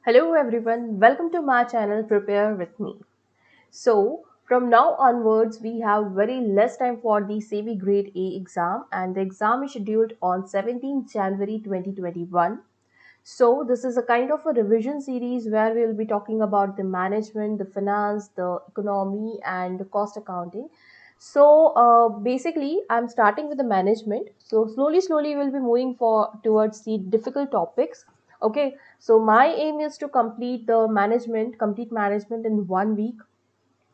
Hello everyone, welcome to my channel Prepare with me. So, from now onwards, we have very less time for the SEBI Grade A exam, and the exam is scheduled on 17th January 2021. So, this is a kind of a revision series where we will be talking about the management, the finance, the economy, and the cost accounting. So, basically, I'm starting with the management. So, slowly, we'll be moving towards the difficult topics. Okay, so my aim is to complete management in 1 week,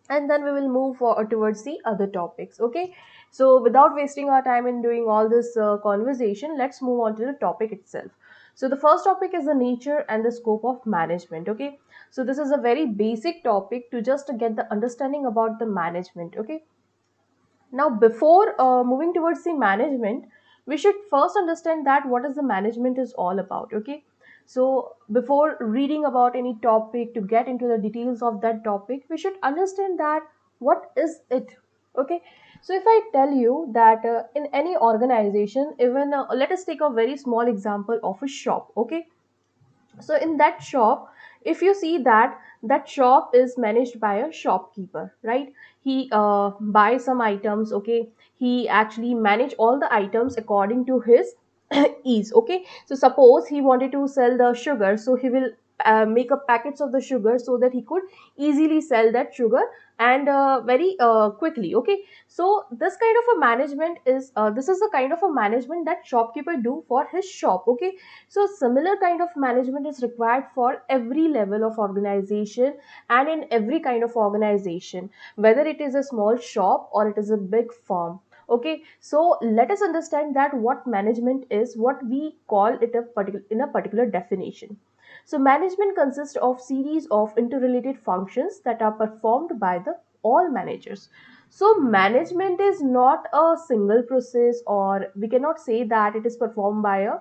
and then we will move forward towards the other topics. Okay, so without wasting our time in doing all this conversation, let's move on to the topic itself. So the first topic is the nature and the scope of management. Okay, so this is a very basic topic to just get the understanding about the management. Okay, now before moving towards the management, we should first understand that what is the management is all about. Okay, so before reading about any topic, to get into the details of that topic, we should understand that what is it. Okay, so if I tell you that in any organization, even let us take a very small example of a shop. Okay, so in that shop, if you see that that shop is managed by a shopkeeper, right? He buys some items. Okay, he actually manage all the items according to his ease. Okay, so suppose he wanted to sell the sugar, so he will make up packets of the sugar so that he could easily sell that sugar and very quickly. Okay, so this is the kind of a management that shopkeeper do for his shop. Okay, so similar kind of management is required for every level of organization and in every kind of organization, whether it is a small shop or it is a big firm. Okay, so let us understand that what management is, what we call it in a particular definition. So management consists of series of interrelated functions that are performed by the all managers. So management is not a single process, or we cannot say that it is performed by a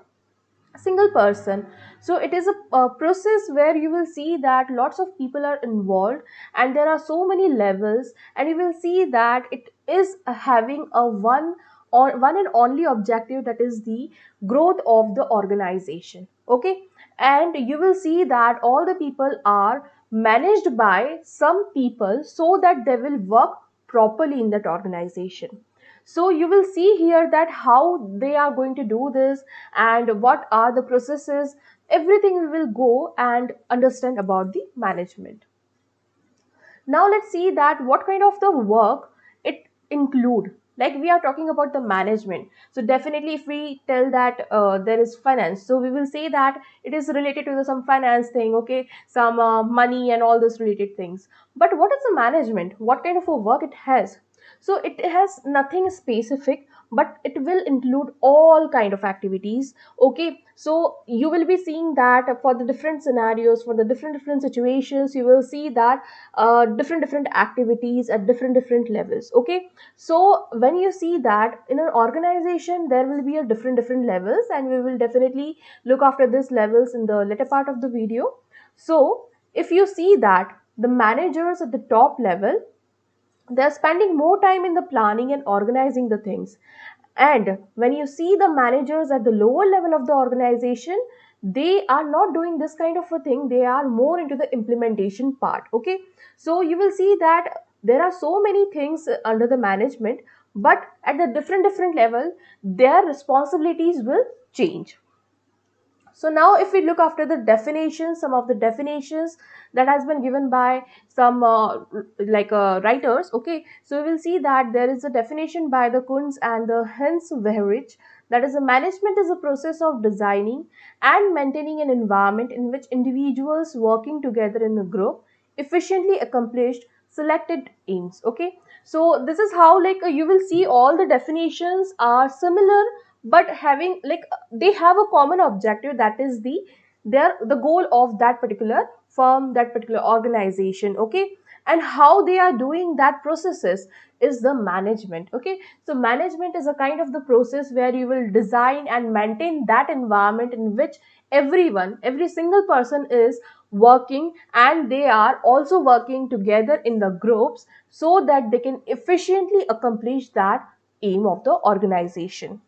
single person. So it is a process where you will see that lots of people are involved, and there are so many levels, and you will see that it is having a one and only objective, that is the growth of the organization. Okay, and you will see that all the people are managed by some people so that they will work properly in that organization. So you will see here that how they are going to do this and what are the processes. Everything we will go and understand about the management. Now let's see that what kind of the work it include. Like, we are talking about the management, so definitely if we tell that there is finance, so we will say that it is related to some finance thing. Okay, some money and all those related things. But what is the management, what kind of a work it has? So it has nothing specific, but it will include all kind of activities. Okay, so you will be seeing that for the different scenarios, for the different situations, you will see that different activities at different levels. Okay, so when you see that in an organization, there will be a different levels, and we will definitely look after these levels in the later part of the video. So if you see that the managers at the top level, they're spending more time in the planning and organizing the things. And when you see the managers at the lower level of the organization, they are not doing this kind of a thing, they are more into the implementation part. Okay, so you will see that there are so many things under the management, but at the different level, their responsibilities will change. So now if we look after the definitions, some of the definitions that has been given by some writers. Okay, so we will see that there is a definition by the Kunz and the Hens Wehrich, that is, a management is a process of designing and maintaining an environment in which individuals working together in a group efficiently accomplished selected aims. Okay, so this is how, you will see all the definitions are similar, but having, they have a common objective, that is the goal of that particular firm, that particular organization. Okay, and how they are doing that processes is the management. Okay, so management is a kind of the process where you will design and maintain that environment in which every single person is working, and they are also working together in the groups so that they can efficiently accomplish that aim of the organization.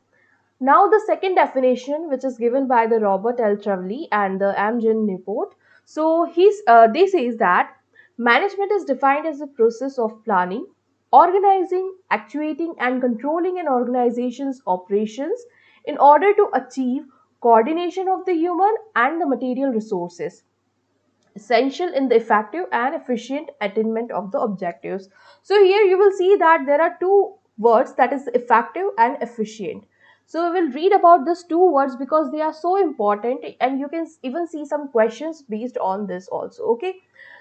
Now, the second definition, which is given by the Robert L. Trevely and the Amgen Newport. So they says that management is defined as the process of planning, organizing, actuating, and controlling an organization's operations in order to achieve coordination of the human and the material resources essential in the effective and efficient attainment of the objectives. So here you will see that there are two words, that is effective and efficient. So we will read about these two words because they are so important, and you can even see some questions based on this also. Okay.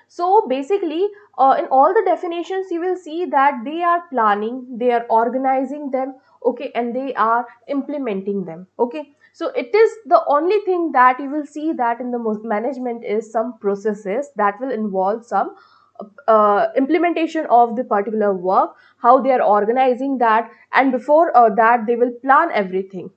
So basically, in all the definitions, you will see that they are planning, they are organizing them, okay, and they are implementing them. Okay. So it is the only thing that you will see that in the management is some processes that will involve some implementation of the particular work, how they are organizing that, and before that they will plan everything.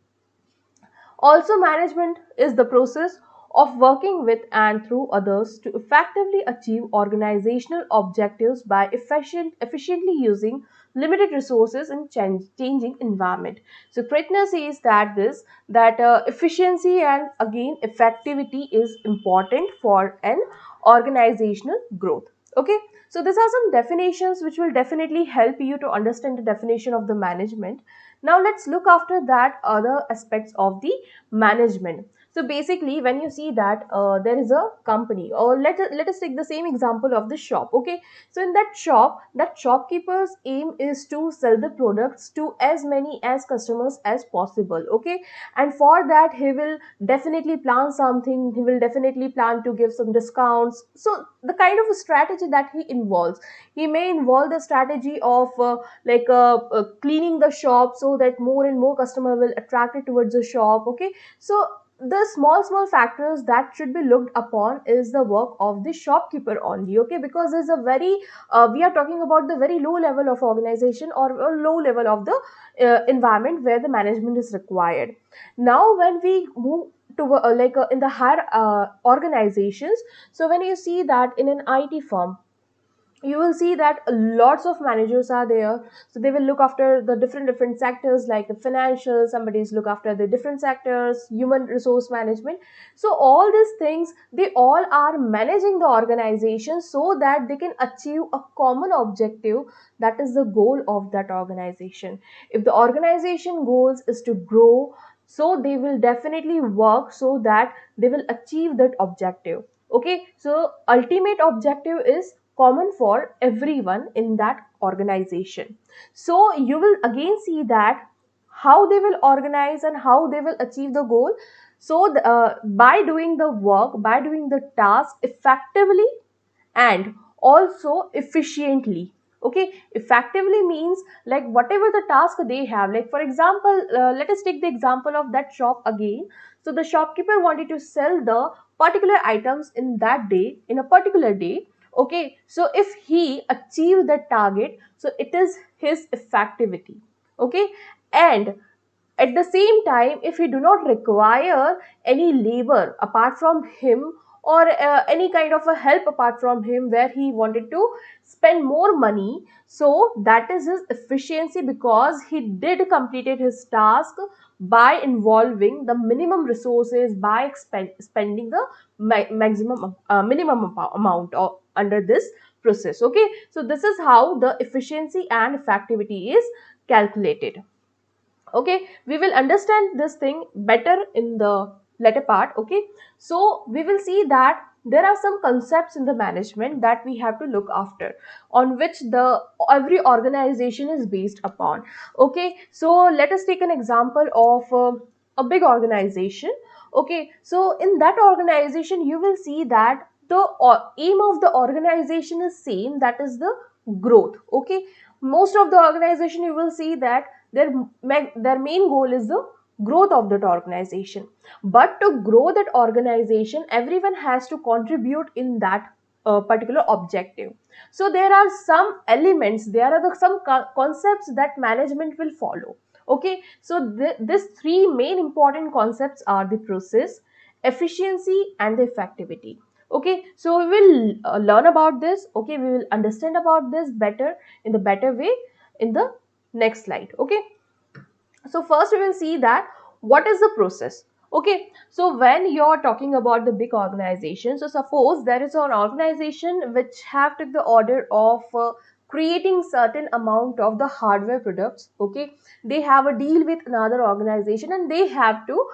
Also, management is the process of working with and through others to effectively achieve organizational objectives by efficiently using limited resources in changing environment. So, Kretner says that efficiency and again effectivity is important for an organizational growth. Okay, so these are some definitions which will definitely help you to understand the definition of the management. Now let's look after that other aspects of the management. So basically, when you see that there is a company, or let us take the same example of the shop. Okay, so in that shop, that shopkeeper's aim is to sell the products to as many as customers as possible. Okay, and for that he will definitely plan something. He will definitely plan to give some discounts. So the kind of a strategy that he involves, he may involve the strategy of cleaning the shop so that more and more customer will attract it towards the shop. Okay, so the small factors that should be looked upon is the work of the shopkeeper only. Okay, because there's a very we are talking about the very low level of organization, or a low level of the environment where the management is required. Now when we move to in the higher organizations, so when you see that in an IT firm, you will see that lots of managers are there. So they will look after the different sectors, like the financial, somebody's look after the different sectors, human resource management. So all these things, they all are managing the organization so that they can achieve a common objective, that is the goal of that organization. If the organization goals is to grow, so they will definitely work so that they will achieve that objective. Okay, so ultimate objective is common for everyone in that organization. So you will again see that how they will organize and how they will achieve the goal. So by doing the work, by doing the task effectively and also efficiently. Okay, effectively means like whatever the task they have, like for example, let us take the example of that shop again. So the shopkeeper wanted to sell the particular items in that day, in a particular day. Okay, so if he achieved the target, so it is his effectivity. Okay, and at the same time, if he do not require any labor apart from him, or any kind of a help apart from him, where he wanted to spend more money, so that is his efficiency, because he did completed his task by involving the minimum resources, by spending the maximum minimum amount under this process. Okay, so this is how the efficiency and effectivity is calculated. Okay, we will understand this thing better in the latter part. Okay, so we will see that there are some concepts in the management that we have to look after, on which the every organization is based upon. Okay, so let us take an example of a big organization. Okay, so in that organization you will see that the aim of the organization is same, that is the growth. Okay, most of the organization you will see that their main goal is the growth of that organization. But to grow that organization, everyone has to contribute in that particular objective. So there are some elements, there are some concepts that management will follow. Okay, so these three main important concepts are the process, efficiency, and the effectivity. Okay, so we will learn about this. Okay, we will understand about this better, in the better way, in the next slide. Okay, so first we will see that what is the process. Okay, so when you're talking about the big organization, so suppose there is an organization which have took the order of creating certain amount of the hardware products. Okay, they have a deal with another organization and they have to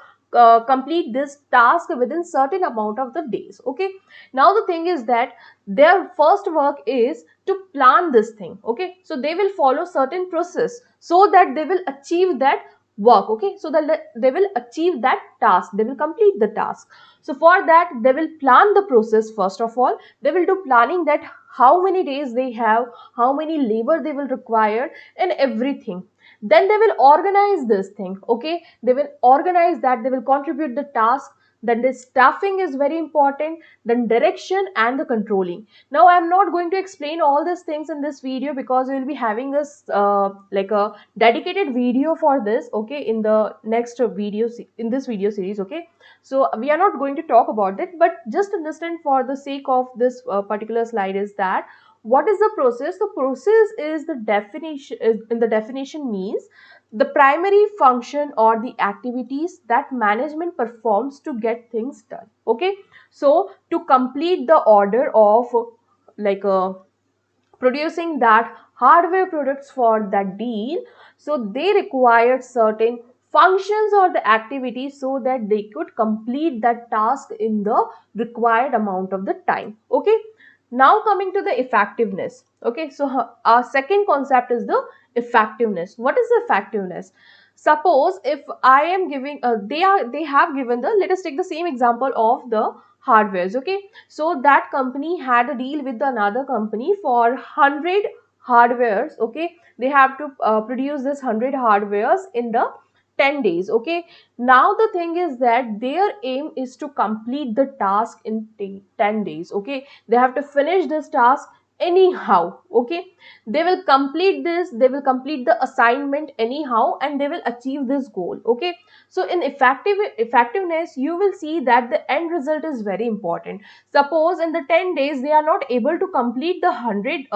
complete this task within certain amount of the days. Okay, now the thing is that their first work is to plan this thing. Okay, so they will follow certain process so that they will achieve that work. Okay, so that they will achieve that task, they will complete the task. So for that they will plan the process. First of all, they will do planning that how many days they have, how many labor they will require, and everything. Then they will organize this thing. Okay, they will organize that, they will contribute the task. Then the staffing is very important, then direction and the controlling. Now I'm not going to explain all these things in this video because we will be having this like a dedicated video for this. Okay, in the next video, in this video series. Okay, so we are not going to talk about it, but just understand for the sake of this particular slide is that what is the process. The process is the definition, is in the definition means the primary function or the activities that management performs to get things done. Okay, so to complete the order of like a producing that hardware products for that deal, so they required certain functions or the activities so that they could complete that task in the required amount of the time. Okay, now coming to the effectiveness. Okay, so our second concept is the effectiveness. What is the effectiveness? Suppose if I am giving they have given the, let us take the same example of the hardwares. Okay, so that company had a deal with another company for 100 hardwares. Okay, they have to produce this 100 hardwares in the 10 days. Okay, now the thing is that their aim is to complete the task in 10 days. Okay, they have to finish this task anyhow. Okay, they will complete this, they will complete the assignment anyhow, and they will achieve this goal. Okay, so in effectiveness you will see that the end result is very important. Suppose in the 10 days they are not able to complete the 100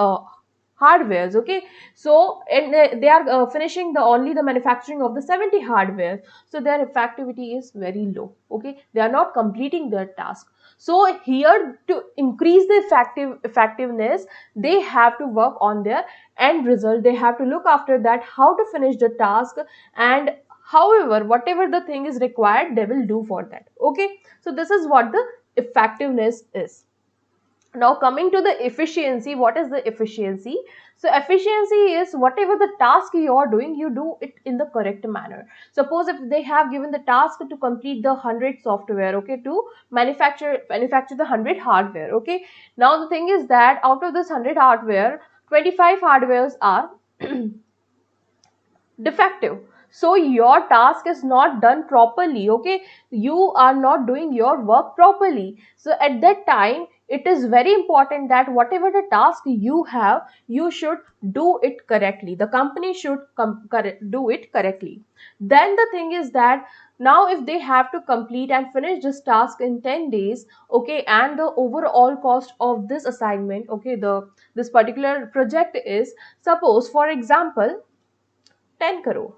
hardwares. Okay, so and they are finishing the only the manufacturing of the 70 hardware, so their effectivity is very low. Okay, they are not completing their task. So here, to increase the effectiveness, they have to work on their end result. They have to look after that how to finish the task, and however whatever the thing is required they will do for that. Okay, so this is what the effectiveness is. Now coming to the efficiency, what is the efficiency? So efficiency is whatever the task you are doing, you do it in the correct manner. Suppose if they have given the task to complete the 100 software, okay, to manufacture the 100 hardware. Okay, now the thing is that out of this 100 hardware, 25 hardwares are defective, so your task is not done properly. Okay, you are not doing your work properly. So at that time it is very important that whatever the task you have, you should do it correctly, the company should do it correctly. Then the thing is that now if they have to complete and finish this task in 10 days, okay, and the overall cost of this assignment, okay, the this particular project is, suppose for example, 10 crore.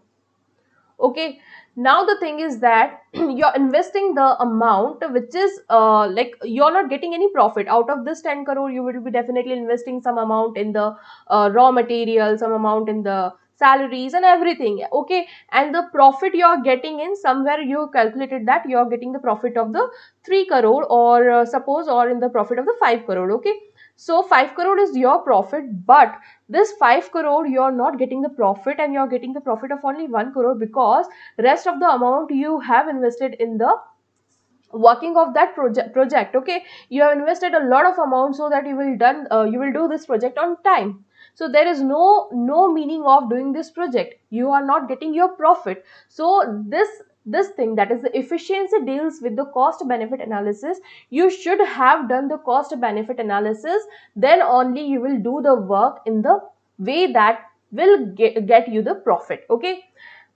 Okay, now the thing is that you're investing the amount which is like you're not getting any profit out of this 10 crore. You will be definitely investing some amount in the raw material, some amount in the salaries and everything. Okay, and the profit you're getting in, somewhere you calculated that you're getting the profit of the 3 crore, or suppose, or in the profit of the 5 crore. Okay, so 5 crore is your profit, but this 5 crore you're not getting the profit, and you're getting the profit of only 1 crore because rest of the amount you have invested in the working of that project. Okay, you have invested a lot of amount so that you will do this project on time. So there is no meaning of doing this project, you are not getting your profit. So this thing, that is the efficiency, deals with the cost benefit analysis. You should have done the cost benefit analysis, then only you will do the work in the way that will get you the profit. Okay,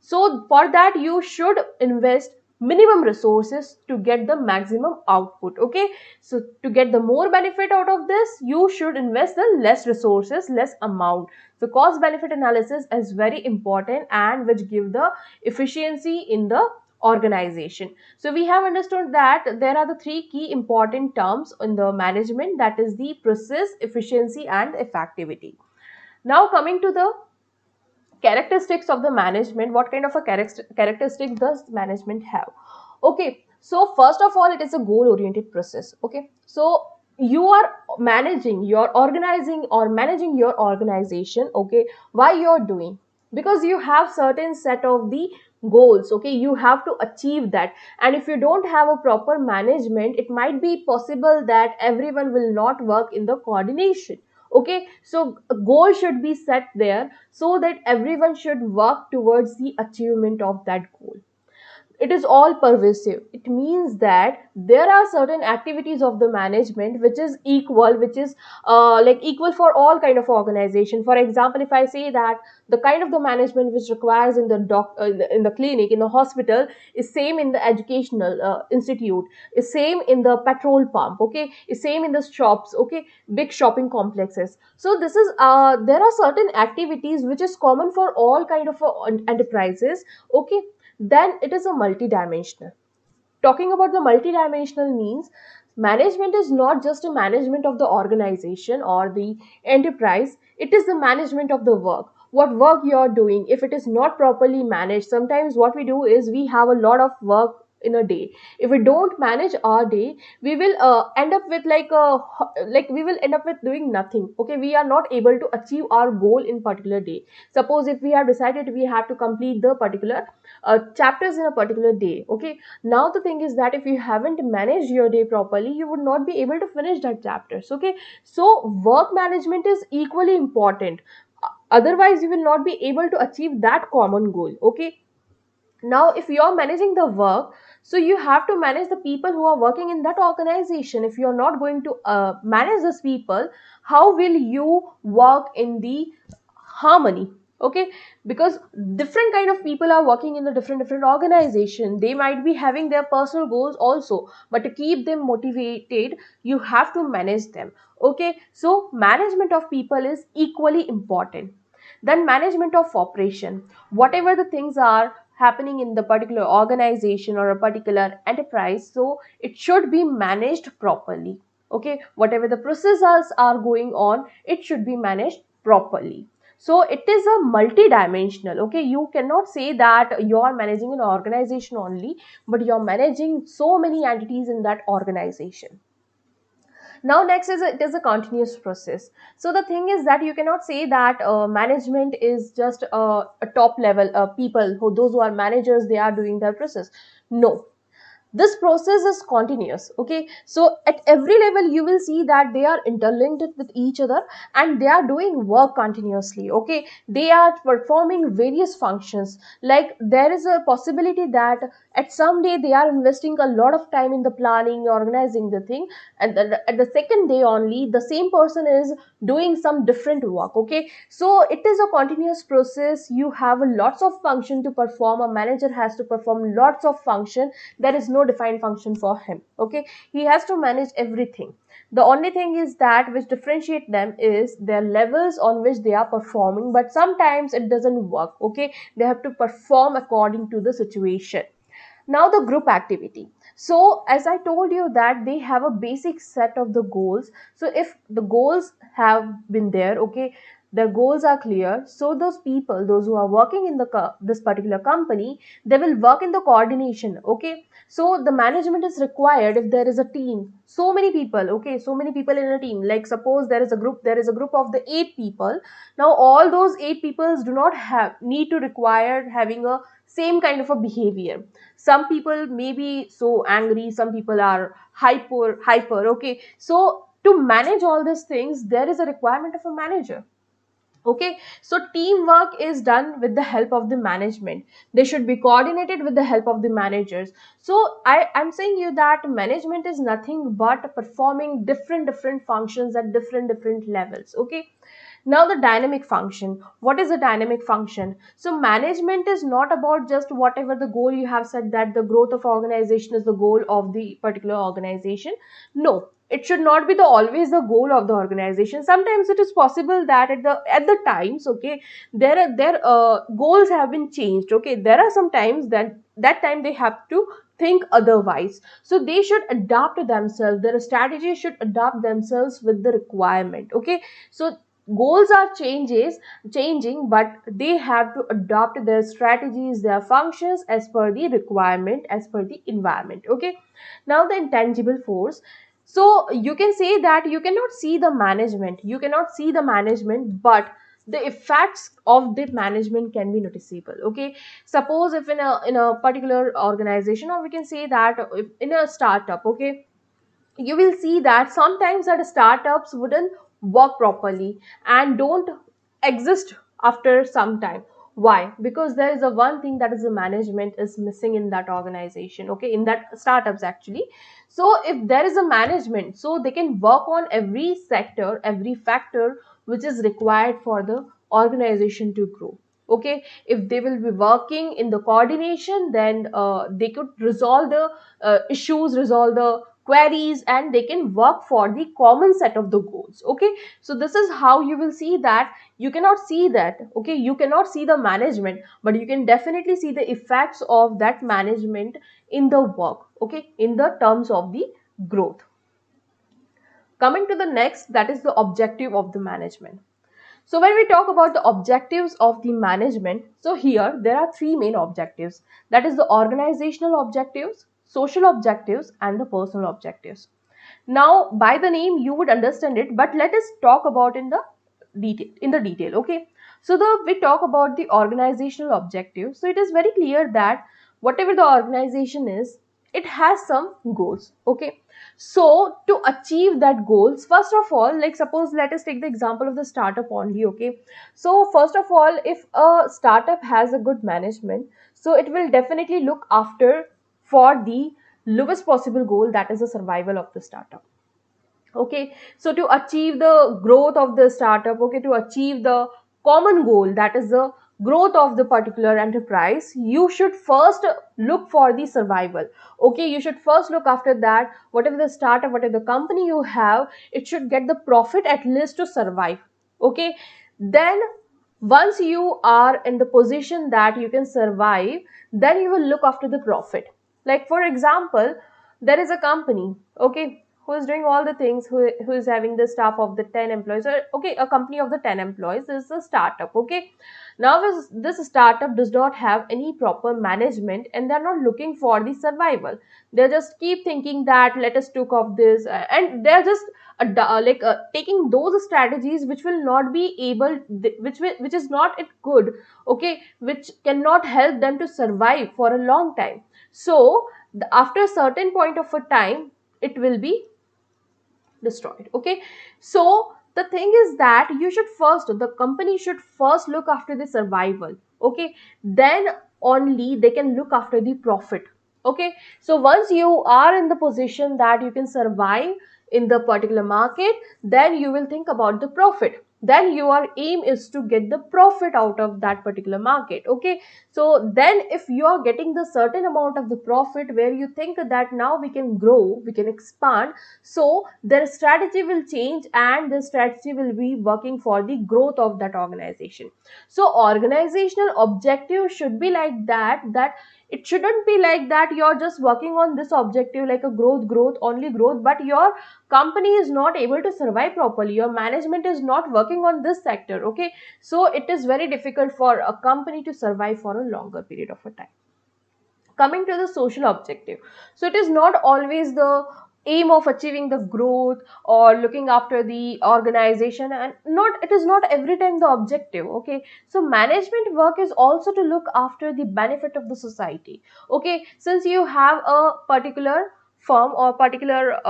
so for that you should invest minimum resources to get the maximum output. Okay, so to get the more benefit out of this, you should invest the less resources, less amount. So cost benefit analysis is very important, and which give the efficiency in the organization. So we have understood that there are the three key important terms in the management, that is the process, efficiency and effectivity. Now coming to the characteristics of the management, what kind of a characteristic does management have? Okay, so first of all, it is a goal oriented process. Okay, so you are managing, you're organizing or managing your organization. Okay, why you're doing? Because you have certain set of the goals. Okay, you have to achieve that, and if you don't have a proper management, it might be possible that everyone will not work in the coordination. Okay, so a goal should be set there so that everyone should work towards the achievement of that goal. It is all pervasive. It means that there are certain activities of the management which is equal, which is like equal for all kind of organization. For example, if I say that the kind of the management which requires in the in the clinic, in the hospital, is same in the educational institute, is same in the petrol pump, okay, is same in the shops, okay, big shopping complexes. So this is there are certain activities which is common for all kind of enterprises. Okay, then it is a multidimensional. Talking about the multidimensional means management is not just a management of the organization or the enterprise, it is the management of the work. What work you are doing, if it is not properly managed, sometimes what we do is we have a lot of work in a day. If we don't manage our day, we will end up with like we will end up with doing nothing. Okay, we are not able to achieve our goal in particular day. Suppose if we have decided we have to complete the particular chapters in a particular day. Okay, now the thing is that if you haven't managed your day properly, you would not be able to finish that chapters. Okay, so work management is equally important. Otherwise you will not be able to achieve that common goal. Okay, now if you are managing the work, so you have to manage the people who are working in that organization. If you are not going to manage those people, how will you work in the harmony? Okay, because different kind of people are working in the different organization, they might be having their personal goals also, but to keep them motivated, you have to manage them. Okay, so management of people is equally important. Then management of operation, whatever the things are happening in the particular organization or a particular enterprise, so it should be managed properly. Okay, whatever the processes are going on, it should be managed properly. So it is a multi-dimensional. Okay, you cannot say that you are managing an organization only, but you are managing so many entities in that organization. Now next is it is a continuous process. So the thing is that you cannot say that management is just a top level people who, those who are managers, they are doing their process. No, this process is continuous. Okay, so at every level you will see that they are interlinked with each other and they are doing work continuously. Okay, they are performing various functions. Like there is a possibility that at some day they are investing a lot of time in the planning, organizing the thing, and then at the second day only the same person is doing some different work. Okay, so it is a continuous process. You have a lots of function to perform, a manager has to perform lots of function. There is no defined function for him. Okay, he has to manage everything. The only thing is that which differentiate them is their levels on which they are performing, but sometimes it doesn't work. Okay, they have to perform according to the situation. Now the group activity. So as I told you that they have a basic set of the goals. So if the goals have been there, okay, their goals are clear, so those people, those who are working in the this particular company, they will work in the coordination. Okay, so the management is required. If there is a team, so many people, okay, so many people in a team, like suppose there is a group, there is a group of the 8 people. Now all those 8 people do not have need to require having a same kind of a behavior. Some people may be so angry, some people are hyper. Okay, so to manage all these things, there is a requirement of a manager. Okay, so teamwork is done with the help of the management. They should be coordinated with the help of the managers. So I'm saying you that management is nothing but performing different functions at different levels. Okay, Now the dynamic function. What is a dynamic function? So management is not about just whatever the goal you have said, that the growth of organization is the goal of the particular organization. No, it should not be the always the goal of the organization. Sometimes it is possible that at the times, okay, their goals have been changed. Okay, there are some times that time they have to think otherwise, so they should adapt themselves, their strategy should adapt themselves with the requirement. Okay, so goals are changing, but they have to adopt their strategies, their functions as per the requirement, as per the environment. Okay, now the intangible force. So you can say that you cannot see the management, but the effects of the management can be noticeable. Okay, suppose if in a particular organization, or we can say that if in a startup, okay, you will see that sometimes that startups wouldn't work properly and don't exist after some time. Why? Because there is a one thing, that is the management is missing in that organization, okay, in that startups actually. So if there is a management, so they can work on every sector, every factor which is required for the organization to grow. Okay, if they will be working in the coordination, then they could resolve the issues, resolve the queries, and they can work for the common set of the goals. Okay, so this is how you will see that you cannot see that. Okay, you cannot see the management, but you can definitely see the effects of that management in the work. Okay, in the terms of the growth. Coming to the next, that is the objective of the management. So when we talk about the objectives of the management, so here there are three main objectives. That is the organizational objectives, social objectives, and the personal objectives. Now, by the name, you would understand it, but let us talk about in the detail. Okay. So we talk about the organizational objective. So it is very clear that whatever the organization is, it has some goals. Okay. So to achieve that goals, first of all, like suppose let us take the example of the startup only. Okay. So first of all, if a startup has a good management, so it will definitely look after for the lowest possible goal, that is the survival of the startup. Okay, so to achieve the growth of the startup, okay, to achieve the common goal, that is the growth of the particular enterprise, you should first look for the survival. Okay, you should first look after that, whatever the startup, whatever the company you have, it should get the profit at least to survive. Okay, then once you are in the position that you can survive, then you will look after the profit. Like for example, there is a company, okay, who is doing all the things, who is having the staff of the 10 employees, or okay, a company of the 10 employees. This is a startup. Okay, now this startup does not have any proper management, and they're not looking for the survival. They just keep thinking that let us took off this, and they're just taking those strategies which will not be able, which is not it good. Okay, which cannot help them to survive for a long time. So after a certain point of a time, it will be destroyed. Okay, so the thing is that the company should first look after the survival. Okay, then only they can look after the profit. Okay, so once you are in the position that you can survive in the particular market, then you will think about the profit, then your aim is to get the profit out of that particular market. Okay, so then if you are getting the certain amount of the profit where you think that now we can grow, we can expand, so their strategy will change, and the strategy will be working for the growth of that organization. So organizational objective should be like that it shouldn't be like that you're just working on this objective like a growth only growth, but your company is not able to survive properly, your management is not working on this sector. Okay, so it is very difficult for a company to survive for a longer period of a time. Coming to the social objective, so it is not always the aim of achieving the growth or looking after the organization, and not it is not every time the objective. Okay, so management work is also to look after the benefit of the society. Okay, since you have a particular firm or particular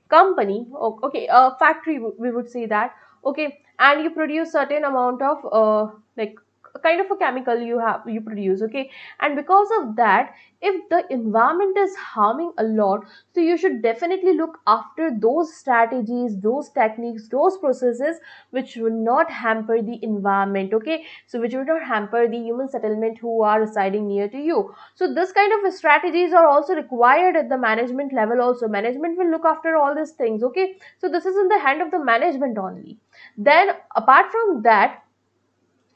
company, okay, a factory, we would say that. Okay, and you produce certain amount of like kind of a chemical you produce, okay. And because of that, if the environment is harming a lot, so you should definitely look after those strategies, those techniques, those processes which will not hamper the environment, okay. So which will not hamper the human settlement who are residing near to you. So this kind of strategies are also required at the management level. Also management will look after all these things, okay. So this is in the hand of the management only. Then apart from that,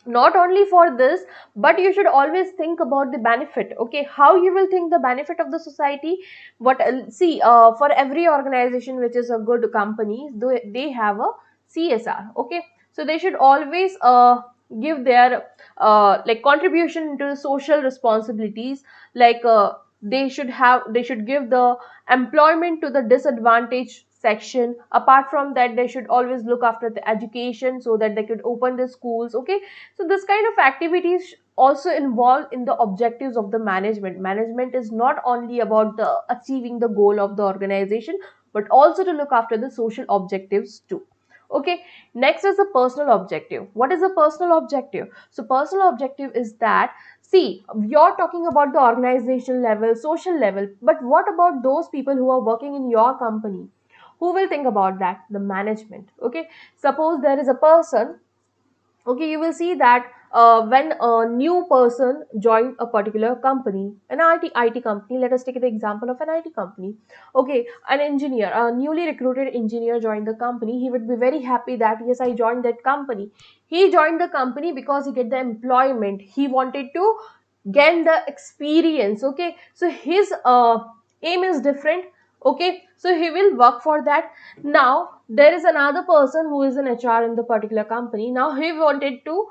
not only for this, but you should always think about the benefit, okay. How you will think the benefit of the society? What see, for every organization which is a good company, they have a CSR, okay. So they should always give their like contribution to social responsibilities, like they should give the employment to the disadvantaged section. Apart from that, they should always look after the education so that they could open the schools, okay. So this kind of activities also involved in the objectives of the management. Management is not only about the achieving the goal of the organization, but also to look after the social objectives too, okay. Next is the personal objective. What is a personal objective? So personal objective is that, see, you're talking about the organization level, social level, but what about those people who are working in your company? Who will think about that? The management, okay. Suppose there is a person, okay, you will see that when a new person joined a particular company, an IT company, let us take the example of an IT company, okay. An engineer, a newly recruited engineer joined the company, he would be very happy that yes, I joined that company. He joined the company because he get the employment, he wanted to gain the experience, okay. So his aim is different, okay. So he will work for that. Now there is another person who is an HR in the particular company. Now he wanted to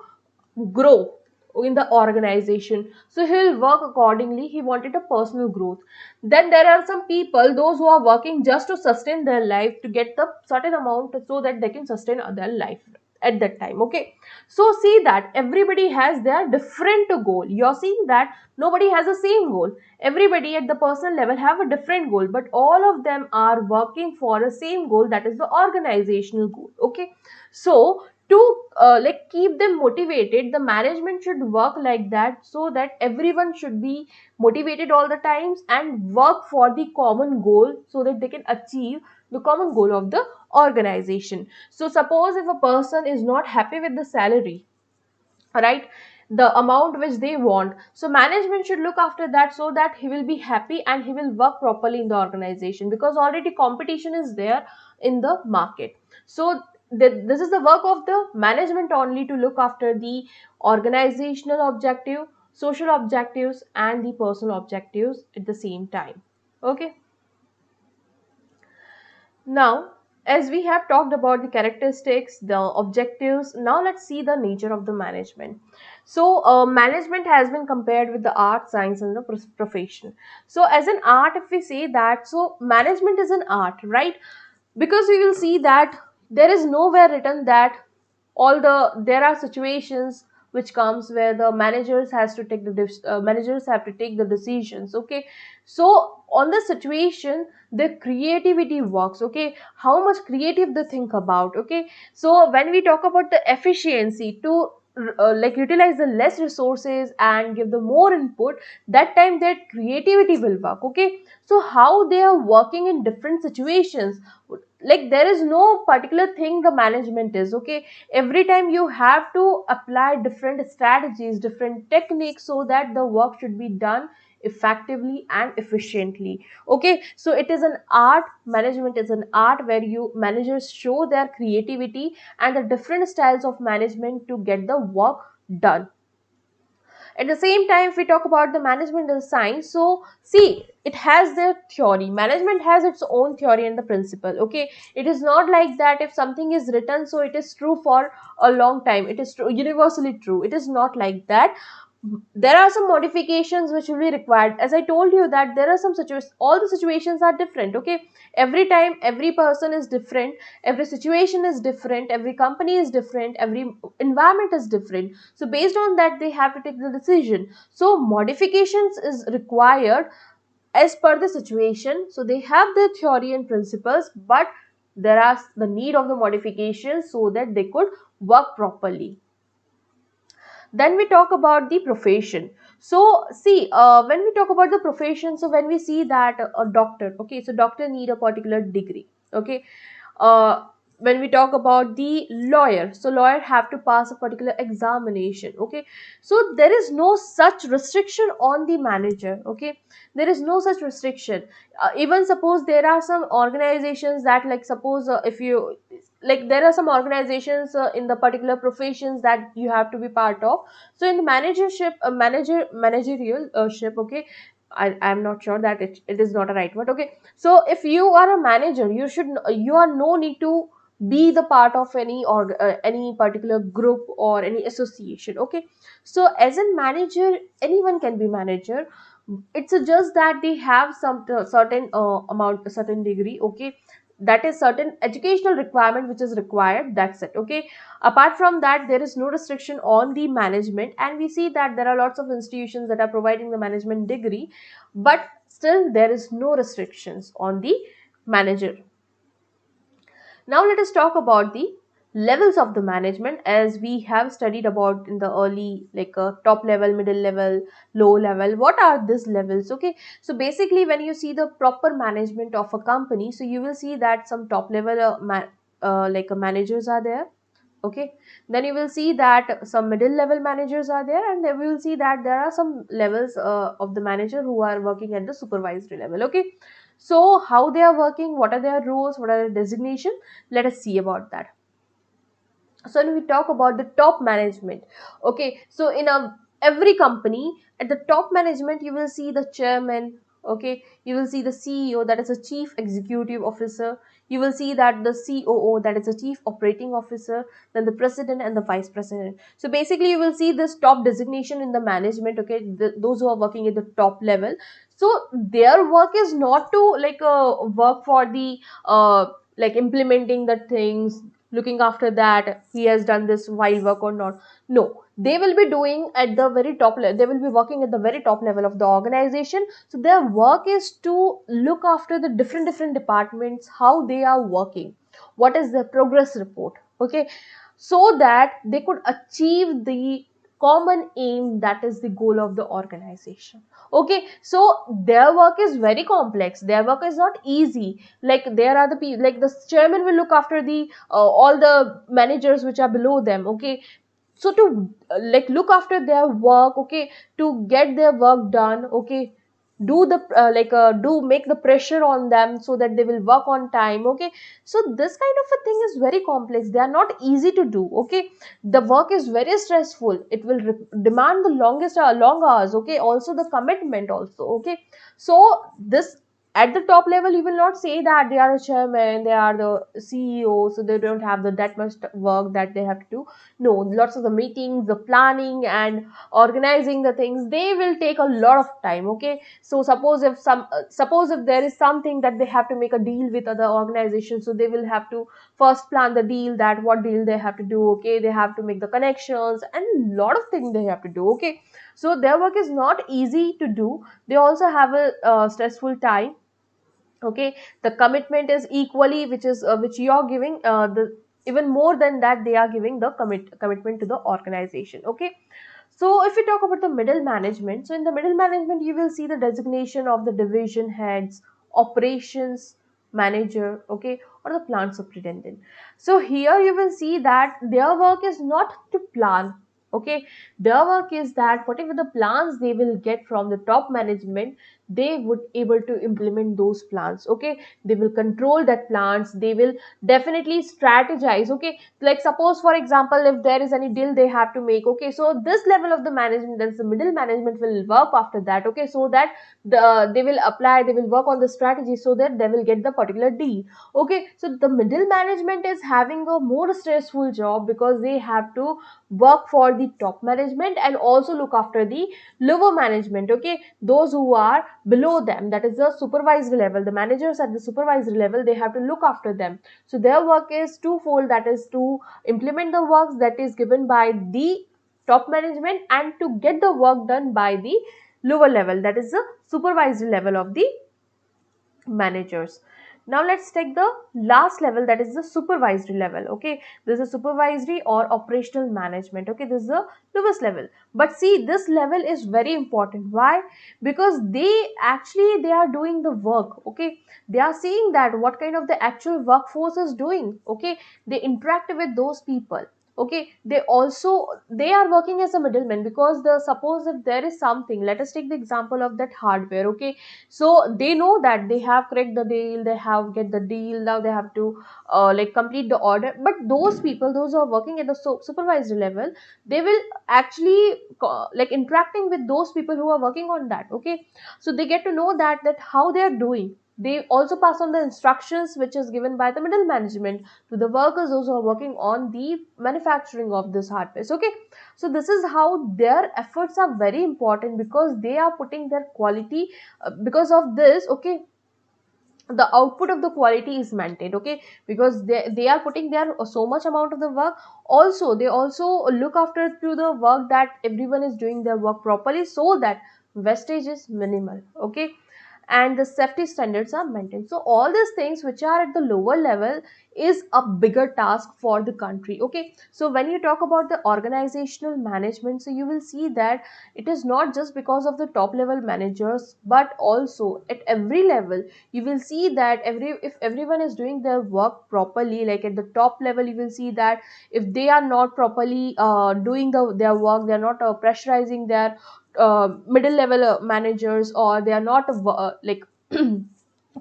grow in the organization, so he will work accordingly. He wanted a personal growth. Then there are some people, those who are working just to sustain their life, to get the certain amount so that they can sustain their life at that time, okay. So see that everybody has their different goal. You're seeing that nobody has the same goal. Everybody at the personal level have a different goal, but all of them are working for the same goal, that is the organizational goal, okay. So to like keep them motivated, the management should work like that, so that everyone should be motivated all the times and work for the common goal, so that they can achieve the common goal of the organization. So suppose if a person is not happy with the salary, right, the amount which they want, so management should look after that, so that he will be happy and he will work properly in the organization, because already competition is there in the market. So this is the work of the management only, to look after the organizational objective, social objectives, and the personal objectives at the same time, okay. Now, as we have talked about the characteristics, the objectives, now let's see the nature of the management. So, management has been compared with the art, science, and the profession. So, as an art, if we say that, so management is an art, right? Because we will see that there is nowhere written that there are situations which comes where the managers have to take the decisions, okay. So on the situation, the creativity works, okay, how much creative they think about, okay. So when we talk about the efficiency to like utilize the less resources and give the more input, that time their creativity will work, okay. So how they are working in different situations, like there is no particular thing the management is, okay. Every time you have to apply different strategies, different techniques, so that the work should be done effectively and efficiently, okay. So it is an art. Management is an art where you managers show their creativity and the different styles of management to get the work done. At the same time, if we talk about the management and science, so see, it has their theory. Management has its own theory and the principle, okay. It is not like that if something is written, so it is true for a long time, it is true, universally true. It is not like that. There are some modifications which will be required. As I told you that there are some situations, all the situations are different, okay. Every time every person is different, every situation is different, every company is different, every environment is different. So based on that, they have to take the decision. So modifications is required as per the situation. So they have the theory and principles, but there are the need of the modifications so that they could work properly. Then we talk about the profession. So see, when we talk about the profession, so when we see that a doctor, okay, so doctor need a particular degree, okay. uh, when we talk about the lawyer, so lawyer have to pass a particular examination, okay. So there is no such restriction on the manager, okay. There is no such restriction. Even suppose there are some organizations that, like, suppose if you, like, there are some organizations in the particular professions that you have to be part of. So in the managership, managerial ship, okay, I'm not sure that it is not a right word, okay. So if you are a manager, you are no need to be the part of any particular group or any association, okay. So as a manager, anyone can be manager. It's just that they have some certain amount, certain degree, okay. That is certain educational requirement which is required, that's it, okay. Apart from that, there is no restriction on the management, and we see that there are lots of institutions that are providing the management degree, but still there is no restrictions on the manager. Now let us talk about the levels of the management, as we have studied about in the early, like, top level, middle level, low level. What are these levels, okay? So basically, when you see the proper management of a company, so you will see that some top level managers are there, okay. Then you will see that some middle level managers are there, and then we will see that there are some levels of the manager who are working at the supervisory level, okay. So how they are working, what are their roles, what are their designation, let us see about that. So when we talk about the top management, okay, so in a every company, at the top management you will see the chairman, okay. You will see the CEO, that is a chief executive officer. You will see that the COO, that is a chief operating officer. Then the president and the vice president. So basically you will see this top designation in the management, okay. Those who are working at the top level, so their work is not to, like, work for the like implementing the things, looking after that he has done this while work or not. No, they will be doing at the very top level, they will be working at the very top level of the organization. So their work is to look after the different departments, how they are working, what is their progress report, okay, so that they could achieve the common aim, that is the goal of the organization, okay. So their work is very complex, their work is not easy. Like, there are the people, like the chairman will look after the all the managers which are below them, okay. So to like look after their work, okay, to get their work done, okay, do the do make the pressure on them so that they will work on time, okay. So this kind of a thing is very complex, they are not easy to do, okay. The work is very stressful, it will demand the long hours, okay, also the commitment also, okay. So this, at the top level, you will not say that they are a chairman, they are the CEO, so they don't have that much work that they have to do. No, lots of the meetings, the planning and organizing the things, they will take a lot of time, okay. So suppose if there is something that they have to make a deal with other organizations, so they will have to first plan the deal, that what deal they have to do, okay. They have to make the connections and a lot of things they have to do, okay. So their work is not easy to do, they also have a stressful time, okay. The commitment is equally, which you are giving, the even more than that, they are giving the commitment to the organization, okay. So if we talk about the middle management, so in the middle management you will see the designation of the division heads, operations manager, okay, or the plant superintendent. So here you will see that their work is not to plan, okay. Their work is that whatever the plans they will get from the top management, they would able to implement those plans, okay. They will control that plans, they will definitely strategize, okay. Like, suppose for example, if there is any deal they have to make, okay, so this level of the management, that's the middle management, will work after that, okay, so that they will apply, they will work on the strategy so that they will get the particular deal, okay. So the middle management is having a more stressful job, because they have to work for the top management and also look after the lower management, okay. Those who are below them, that is the supervisory level, the managers at the supervisory level, they have to look after them. So their work is twofold, that is to implement the works that is given by the top management, and to get the work done by the lower level, that is the supervisory level of the managers. Now let's take the last level, that is the supervisory level. Okay, this is supervisory or operational management. Okay, this is the lowest level. But see, this level is very important. Why? Because they are doing the work. Okay, they are seeing that what kind of the actual workforce is doing. Okay, they interact with those people. Okay, they are working as a middleman, because the suppose if there is something, let us take the example of that hardware. Okay, so they know that they have cracked the deal, they have get the deal, now they have to like complete the order. But those people, those who are working at the supervisory level, they will actually like interacting with those people who are working on that. Okay, so they get to know that how they are doing. They also pass on the instructions which is given by the middle management to the workers, those who are working on the manufacturing of this hardware. Okay, so this is how their efforts are very important, because they are putting their quality. Because of this, okay, the output of the quality is maintained. Okay, because they are putting their so much amount of the work. Also, they also look after to the work that everyone is doing their work properly, so that wastage is minimal. Okay, and the safety standards are maintained. So all these things which are at the lower level is a bigger task for the country. Okay, so when you talk about the organizational management, so you will see that it is not just because of the top level managers, but also at every level you will see that if everyone is doing their work properly, like at the top level, you will see that if they are not properly doing their work, they are not pressurizing their middle level managers, or they are not like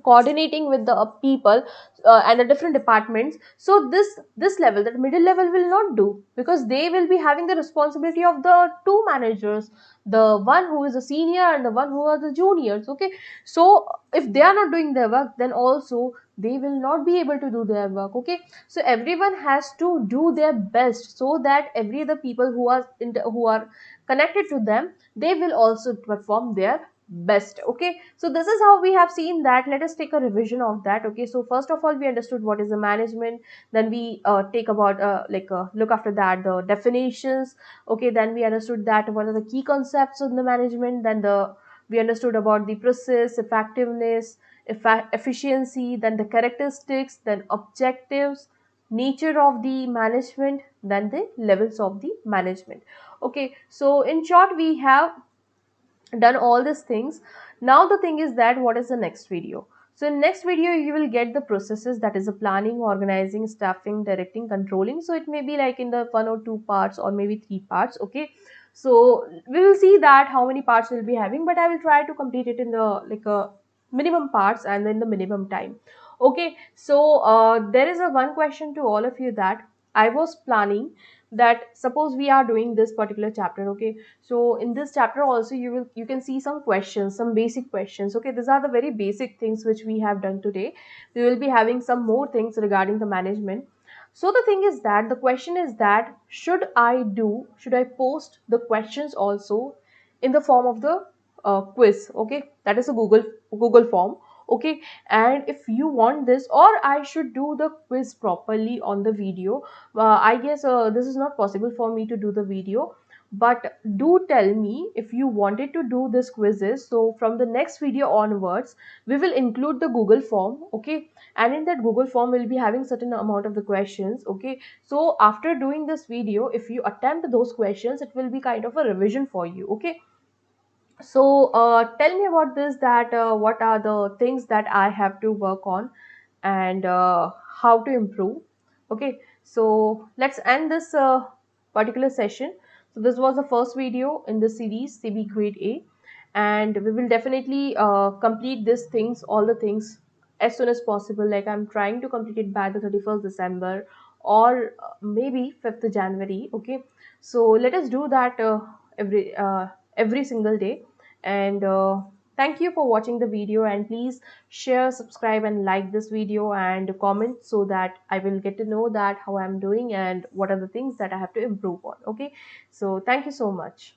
coordinating with the people and the different departments. So this level, that middle level, will not do, because they will be having the responsibility of the two managers, the one who is a senior and the one who are the juniors. Okay, so if they are not doing their work, then also they will not be able to do their work. Okay, so everyone has to do their best, so that every other people who are who are connected to them, they will also perform their best. Okay, so this is how we have seen that. Let us take a revision of that. Okay, so first of all, we understood what is the management. Then we take about look after that the definitions. Okay, then we understood that what are the key concepts of the management. Then we understood about the process, effectiveness, efficiency, then the characteristics, then objectives, nature of the management, then the levels of the management. Okay, so in short, we have done all these things. Now the thing is that what is the next video? So in next video you will get the processes, that is the planning, organizing, staffing, directing, controlling. So it may be like in the one or two parts, or maybe three parts. Okay, so we will see that how many parts we'll be having, but I will try to complete it in the like a minimum parts and then the minimum time. Okay, so there is a one question to all of you, that I was planning that suppose we are doing this particular chapter. Okay, so in this chapter also you can see some questions, some basic questions. Okay, these are the very basic things which we have done today. We will be having some more things regarding the management. So the thing is that the question is that should I post the questions also in the form of the quiz? Okay, that is a Google form. Okay, and if you want this, or I should do the quiz properly on the video. I guess this is not possible for me to do the video, but do tell me if you wanted to do this quizzes. So from the next video onwards, we will include the Google form. Okay, and in that Google form we'll be having certain amount of the questions. Okay, so after doing this video, if you attempt those questions, it will be kind of a revision for you. Okay, so tell me about this, that what are the things that I have to work on, and how to improve. Okay, so let's end this particular session. So this was the first video in the series CB Grade A, and we will definitely complete these things, all the things, as soon as possible. Like I'm trying to complete it by the 31st December, or maybe 5th January. Okay, so let us do that every single day. And thank you for watching the video, and please share, subscribe and like this video, and comment, so that I will get to know that how I'm doing and what are the things that I have to improve on. Okay, so thank you so much.